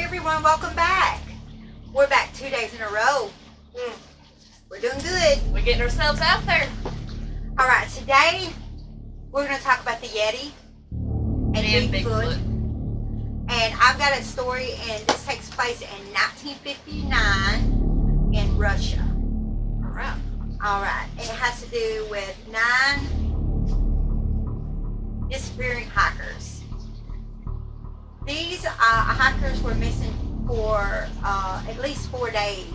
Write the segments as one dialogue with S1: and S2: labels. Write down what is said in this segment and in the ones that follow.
S1: everyone, welcome back. We're back 2 days in a row. We're doing good.
S2: We're getting ourselves out there.
S1: All right, today we're going to talk about the Yeti and Bigfoot. And I've got a story, and this takes place in 1959 in Russia. All right. And it has to do with 9 disappearing hikers. These hikers were missing for at least 4 days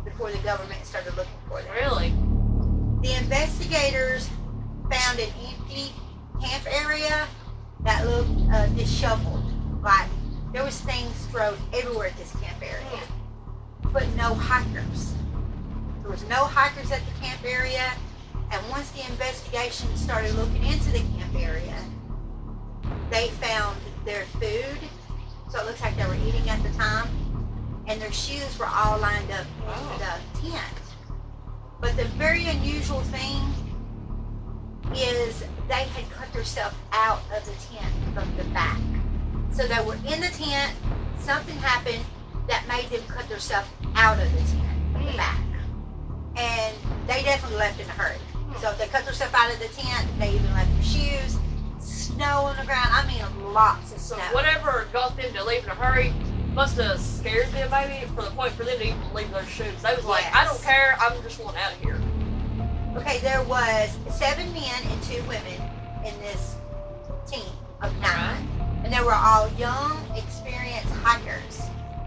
S1: before the government started looking for them.
S2: Really?
S1: The investigators found an empty camp area that looked disheveled. Like there was things thrown everywhere at this camp area, but no hikers. There was no hikers at the camp area, and once the investigation started looking into the camp area, they found their food. So it looks like they were eating at the time, and their shoes were all lined up in the tent. But the very unusual thing is they had cut themselves out of the tent from the back. So they were in the tent, something happened that made them cut themselves out of the tent from the back. And they definitely left in a hurry. So if they cut themselves out of the tent, they even left their shoes, snow on the ground. I mean, lots of snow.
S2: So whatever got them to leave in a hurry must have scared them, maybe, for the point for them to even leave their shoes. They was like, I don't care, I'm just going out of here.
S1: Okay, there was 7 men and 2 women in this team of 9. And they were all young, experienced hikers.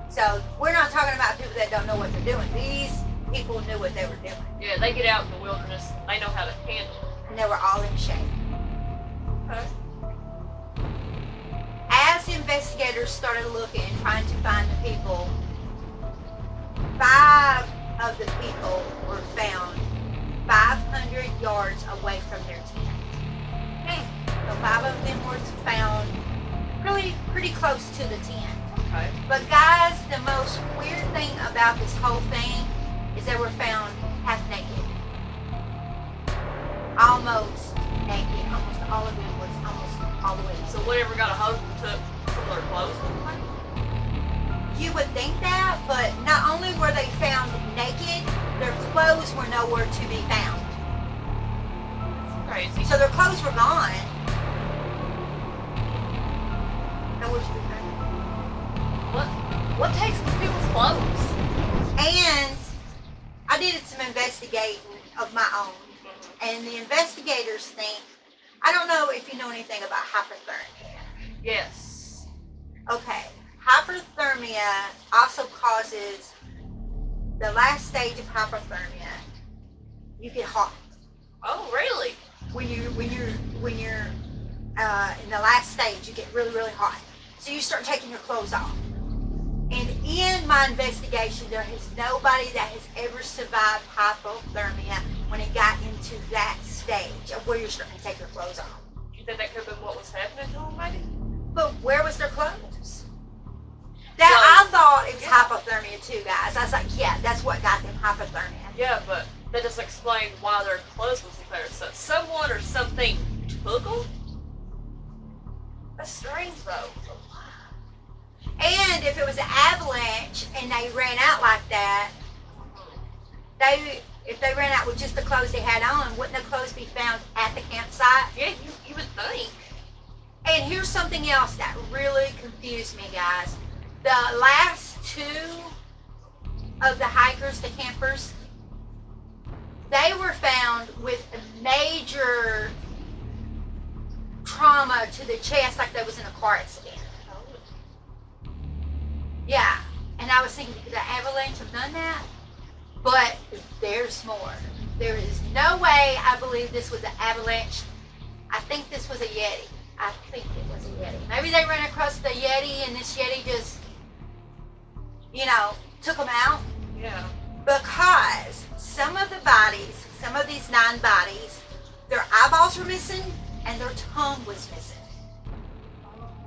S1: So we're not talking about people that don't know what they're doing. These people knew what they were doing.
S2: Yeah, they get out in the wilderness. They know how to handle it.
S1: And they were all in shape.
S2: Okay.
S1: As the investigators started looking, trying to find the people, 5 of the people were found 500 yards away from their tent. So 5 of them were found pretty close to the tent.
S2: Okay.
S1: But guys, the most weird thing about this whole thing is they were found half naked. Almost naked. Almost all of them was almost all the way.
S2: So whatever got a hold took some of their clothes.
S1: You would think that, but not only were they found naked, their clothes were nowhere to be found.
S2: That's crazy.
S1: So their clothes were gone. Nowhere to be found.
S2: What takes these people's clothes?
S1: And I did some investigating of my own. And the investigators think, I don't know if you know anything about hypothermia.
S2: Yes.
S1: Okay. Hypothermia also causes the last stage of hypothermia. You get hot.
S2: Oh, really?
S1: When you're in the last stage, you get really, really hot. So you start taking your clothes off. And in my investigation, there is nobody that has ever survived hypothermia when it got into that stage of where you're starting to take your clothes off.
S2: You think that could have been what was happening to them, maybe?
S1: But where was their clothes? I thought it was hypothermia too, guys. I was like, yeah, that's what got them hypothermia.
S2: Yeah, but that doesn't explain why their clothes wasn't there. So someone or something took them? That's strange, though.
S1: And if it was an avalanche and they ran out like that, if they ran out with just the clothes they had on, wouldn't the clothes be found at the campsite?
S2: Yeah, you would think.
S1: And here's something else that really confused me, guys. The last 2 of the hikers, the campers, they were found with a major trauma to the chest, like they was in a car accident. Yeah, and I was thinking, could the avalanche have done that? But there's more. There is no way I believe this was an avalanche. I think this was a Yeti. I think it was a Yeti. Maybe they ran across the Yeti and this Yeti just, took them out.
S2: Yeah.
S1: Because some of the bodies, some of these 9 bodies, their eyeballs were missing and their tongue was missing.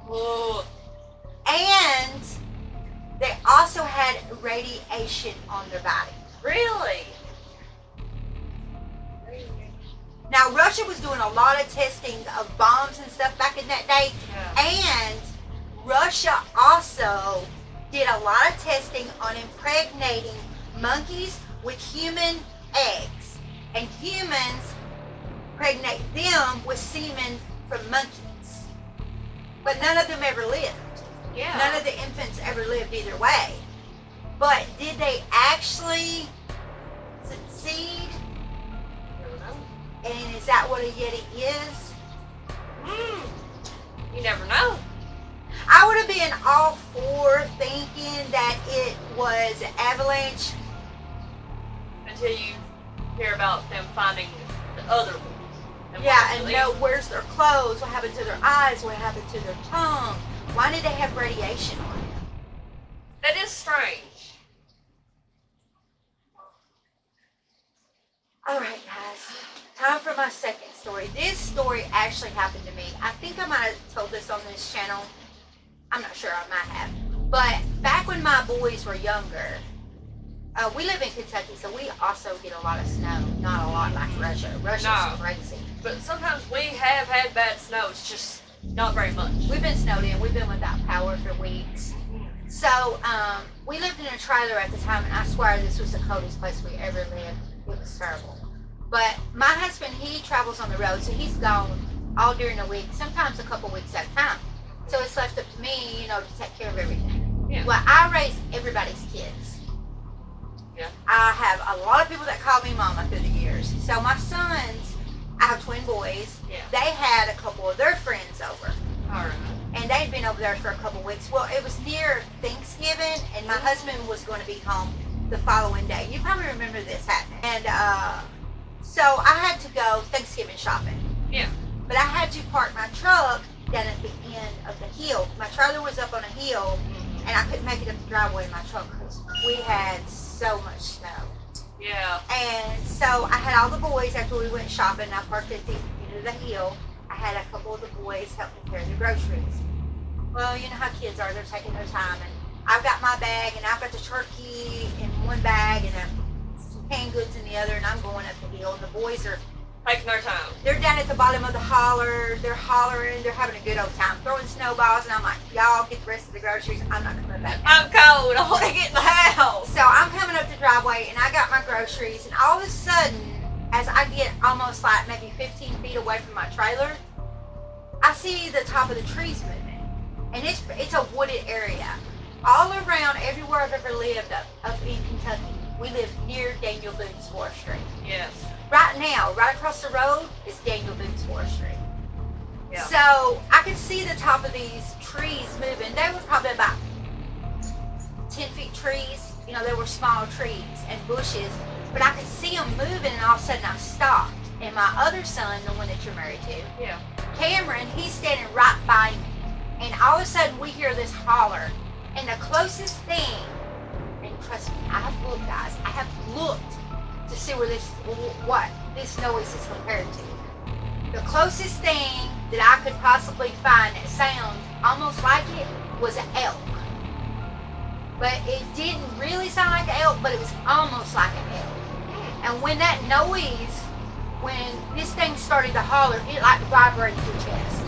S2: Oh.
S1: And they also had radiation on their body.
S2: Really?
S1: Now, Russia was doing a lot of testing of bombs and stuff back in that day.
S2: Yeah.
S1: And Russia also did a lot of testing on impregnating monkeys with human eggs, and humans impregnate them with semen from monkeys. But none of them ever lived.
S2: Yeah.
S1: None of the infants ever lived either way. But did they actually succeed?
S2: Never know.
S1: And is that what a Yeti is?
S2: You never know.
S1: I would have been all for thinking that it was an avalanche.
S2: Until you hear about them finding the other ones.
S1: Yeah, and know where's their clothes, what happened to their eyes, what happened to their tongue. Why did they have radiation on them?
S2: That is strange.
S1: Alright guys, time for my second story. This story actually happened to me. I think I might have told this on this channel. I'm not sure, I might have. But back when my boys were younger, we live in Kentucky, so we also get a lot of snow. Not a lot like Russia. Russia's
S2: No.
S1: crazy.
S2: But sometimes we have had bad snow. It's just not very much.
S1: We've been snowed in. We've been without power for weeks. So, we lived in a trailer at the time, and I swear this was the coldest place we ever lived. It was terrible. But my husband, he travels on the road, so he's gone all during the week, sometimes a couple weeks at a time. So it's left up to me, to take care of everything.
S2: Yeah.
S1: Well, I raise everybody's kids.
S2: Yeah.
S1: I have a lot of people that call me mama through the years. So my sons, I have twin boys.
S2: Yeah.
S1: They had a couple of their friends over.
S2: Alright.
S1: And they'd been over there for a couple weeks. Well, it was near Thanksgiving, and my husband was going to be home the following day. You probably remember this happening. And so I had to go Thanksgiving shopping.
S2: Yeah.
S1: But I had to park my truck down at the end of the hill. My trailer was up on a hill, and I couldn't make it up the driveway in my truck because we had so much snow.
S2: Yeah.
S1: And so I had all the boys after we went shopping. I parked at the end of the hill. I had a couple of the boys help me carry the groceries. Well, you know how kids are. They're taking their time. And I've got my bag, and I've got the turkey in one bag and some canned goods in the other, and I'm going up the hill. And the boys are
S2: Taking their time.
S1: they're down at the bottom of the holler. They're hollering. They're having a good old time, throwing snowballs. And I'm like, y'all get the rest of the groceries. I'm not coming back.
S2: I'm cold. I want to get in the house.
S1: So I'm coming up the driveway, and I got my groceries. And all of a sudden, as I get almost like maybe 15 feet away from my trailer, I see the top of the trees moving. And it's a wooded area. All around, everywhere I've ever lived up in Kentucky, we live near Daniel Boone's forestry.
S2: Yes.
S1: Right now, right across the road is Daniel Boone's forestry.
S2: Yeah.
S1: So I could see the top of these trees moving. They were probably about 10 feet trees. They were small trees and bushes, but I could see them moving, and all of a sudden I stopped. And my other son, the one that you're married to,
S2: Yeah.
S1: Cameron, he's standing right by me. And all of a sudden we hear this holler. And the closest thing, and trust me, I have looked, guys, I have looked to see what this noise is compared to. The closest thing that I could possibly find that sounds almost like it was an elk. But it didn't really sound like an elk, but it was almost like an elk. And when that noise, when this thing started to holler, it like vibrated your chest.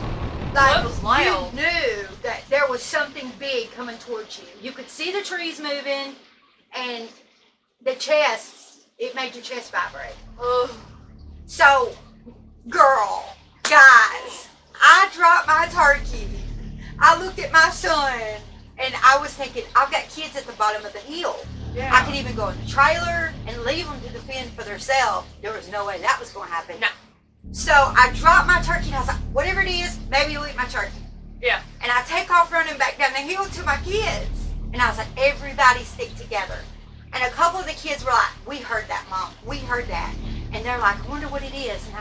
S1: Like
S2: That was loud.
S1: you knew that there was something big coming towards you. You could see the trees moving, and the chest, it made your chest vibrate.
S2: Ugh.
S1: So, girl, guys, I dropped my turkey. I looked at my son, and I was thinking, I've got kids at the bottom of the hill.
S2: Yeah.
S1: I could even go in the trailer and leave them to defend for themselves. There was no way that was going to happen.
S2: No.
S1: So I dropped my turkey, and I was like, whatever it is, maybe you'll eat my turkey.
S2: Yeah.
S1: And I take off running back down the hill to my kids. And I was like, everybody stick together. And a couple of the kids were like, we heard that, Mom. We heard that. And they're like, I wonder what it is. And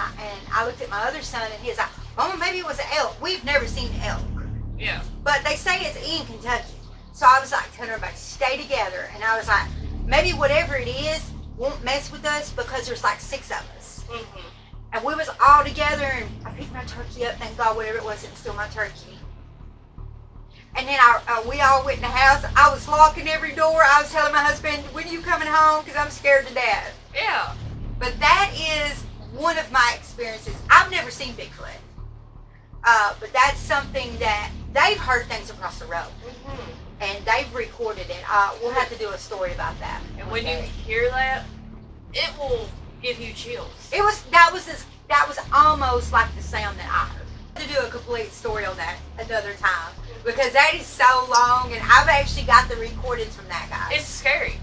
S1: I looked at my other son, and he's like, Mama, maybe it was an elk. We've never seen elk.
S2: Yeah.
S1: But they say it's in Kentucky. So I was like, telling everybody, stay together. And I was like, maybe whatever it is won't mess with us because there's like 6 of us.
S2: Mm-hmm.
S1: And we was all together, and I picked my turkey up, thank God, whatever it was, it was still my turkey. And then we all went in the house. I was locking every door. I was telling my husband, when are you coming home? Because I'm scared to death.
S2: Yeah.
S1: But that is one of my experiences. I've never seen Bigfoot. But that's something that they've heard things across the road.
S2: Mm-hmm.
S1: and they've recorded it. We'll have to do a story about that.
S2: And when you hear that, it will give you chills.
S1: That was almost like the sound that I heard. To do a complete story on that another time, because that is so long, and I've actually got the recordings from that guy.
S2: It's scary.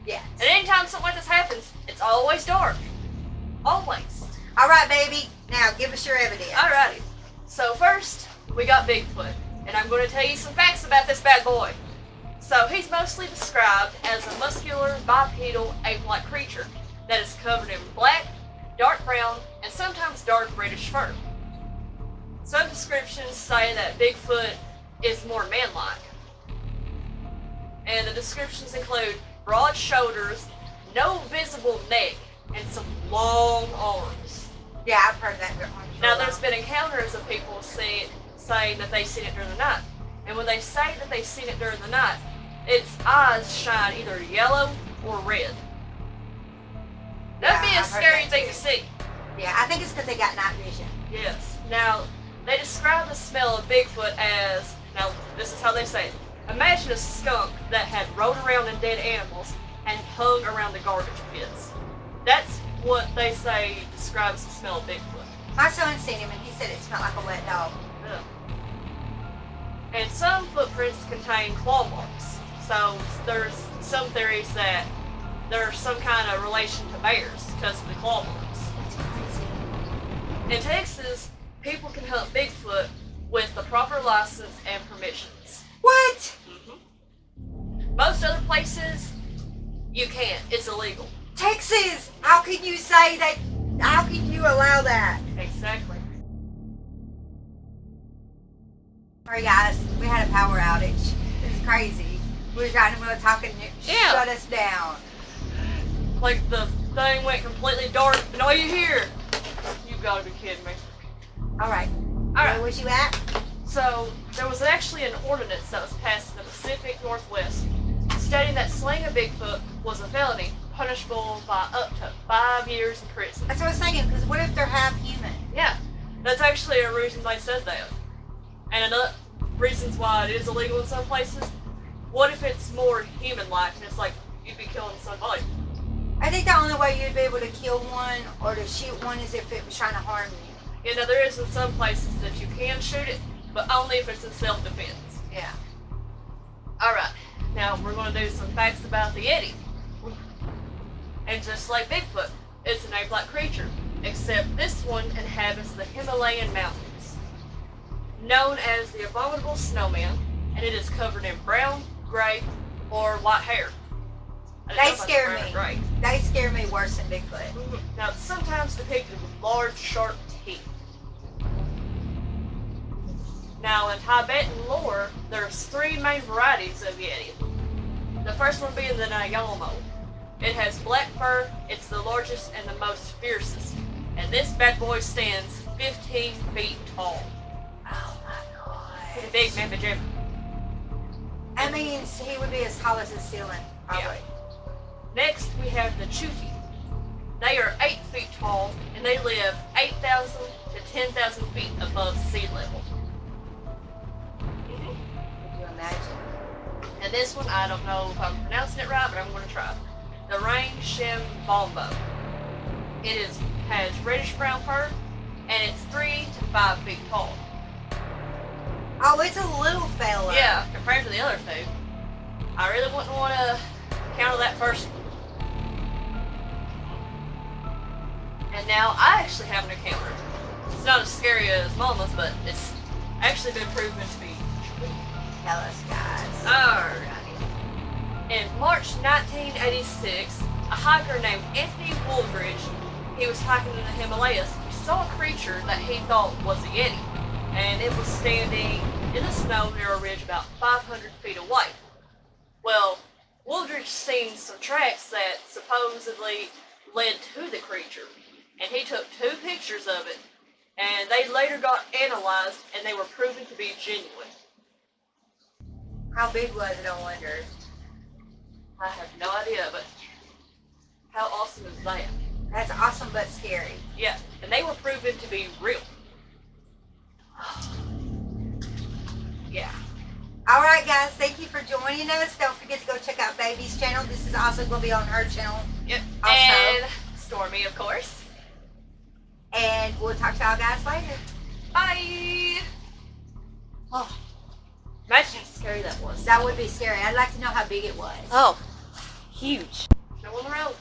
S1: Yes.
S2: And anytime something like this happens, it's always dark. Always.
S1: All right, baby. Now give us your evidence.
S2: Alrighty. So first, we got Bigfoot, and I'm going to tell you some facts about this bad boy. So he's mostly described as a muscular, bipedal, ape-like creature that is covered in black, dark brown, and sometimes dark reddish fur. Some descriptions say that Bigfoot is more man-like. And the descriptions include broad shoulders, no visible neck, and some long arms.
S1: Yeah, I've heard that.
S2: Now, there's been encounters of people saying that they've seen it during the night. And when they say that they've seen it during the night, its eyes shine either yellow or red. That'd be a scary thing to see.
S1: Yeah, I think it's because they got night vision.
S2: Yes. Now, they describe the smell of Bigfoot as, now this is how they say it, imagine a skunk that had rode around in dead animals and hung around the garbage pits. That's what they say describes the smell of Bigfoot.
S1: My son seen him and he said it smelled like a wet dog.
S2: Yeah. And some footprints contain claw marks. So there's some theories that there's some kind of relation to bears because of the claw marks.
S1: That's crazy.
S2: In Texas, people can hunt Bigfoot with the proper license and permissions.
S1: What?
S2: Mm-hmm. Most other places, you can't. It's illegal.
S1: Texas! How can you say that? How can you allow that?
S2: Exactly.
S1: Alright guys, we had a power outage. It's crazy. We were trying to talk and it shut us down.
S2: Like the thing went completely dark and all you hear, you've got to be kidding me.
S1: Alright.
S2: Alright.
S1: Where's you at?
S2: So, there was actually an ordinance that was passed in the Pacific Northwest stating that slaying a Bigfoot was a felony, punishable by up to 5 years in prison.
S1: That's what I was thinking, because what if they're half human?
S2: Yeah, that's actually a reason they said that. And another reasons why it is illegal in some places, what if it's more human-like and it's like you'd be killing somebody?
S1: I think the only way you'd be able to kill one or to shoot one is if it was trying to harm you.
S2: You know, there is in some places that you can shoot it, but only if it's in self-defense.
S1: Yeah.
S2: Alright, now we're going to do some facts about the Yeti. And just like Bigfoot, it's an ape-like creature, except this one inhabits the Himalayan mountains. Known as the abominable snowman, and it is covered in brown, gray, or white hair.
S1: They scare me.
S2: Gray.
S1: They scare me worse than Bigfoot.
S2: Now, it's sometimes depicted with large, sharp teeth. Now, in Tibetan lore, there's 3 main varieties of Yeti. The first one being the Nayamo. It has black fur, it's the largest and the most fiercest. And this bad boy stands 15 feet tall.
S1: Oh my god.
S2: Pretty big, man, Jim.
S1: That means he would be as tall as his ceiling, probably.
S2: Yeah. Next, we have the Chuti. They are 8 feet tall, and they live 8,000 to 10,000 feet above sea level.
S1: Could you imagine?
S2: And this one, I don't know if I'm pronouncing it right, but I'm going to try. The Rain Shem Bombo. It has reddish brown fur, and it's 3 to 5 feet tall.
S1: Oh, it's a little fella.
S2: Yeah, compared to the other 2. I really wouldn't want to counter that first one. And now I actually have an encounter. It's not as scary as Mama's, but it's actually been proven to be true.
S1: Tell us, guys.
S2: Alrighty. In March 1986, a hiker named Anthony Woolridge, he was hiking in the Himalayas. He saw a creature that he thought was a Yeti, and it was standing in the snow near a ridge about 500 feet away. Well, Woolridge seen some tracks that supposedly led to the creature, and he took 2 pictures of it, and they later got analyzed, and they were proven to be genuine.
S1: How big was it, I wonder?
S2: I have no idea, but how awesome is that?
S1: That's awesome but scary.
S2: Yeah, and they were proven to be real. Yeah.
S1: All right, guys. Thank you for joining us. Don't forget to go check out Baby's channel. This is also going to be on her channel.
S2: Yep.
S1: Also.
S2: And Stormy, of course.
S1: And we'll talk to y'all guys later.
S2: Bye. Oh, imagine how scary that was.
S1: That would be scary. I'd like to know how big it was.
S2: Oh, huge. No on the road.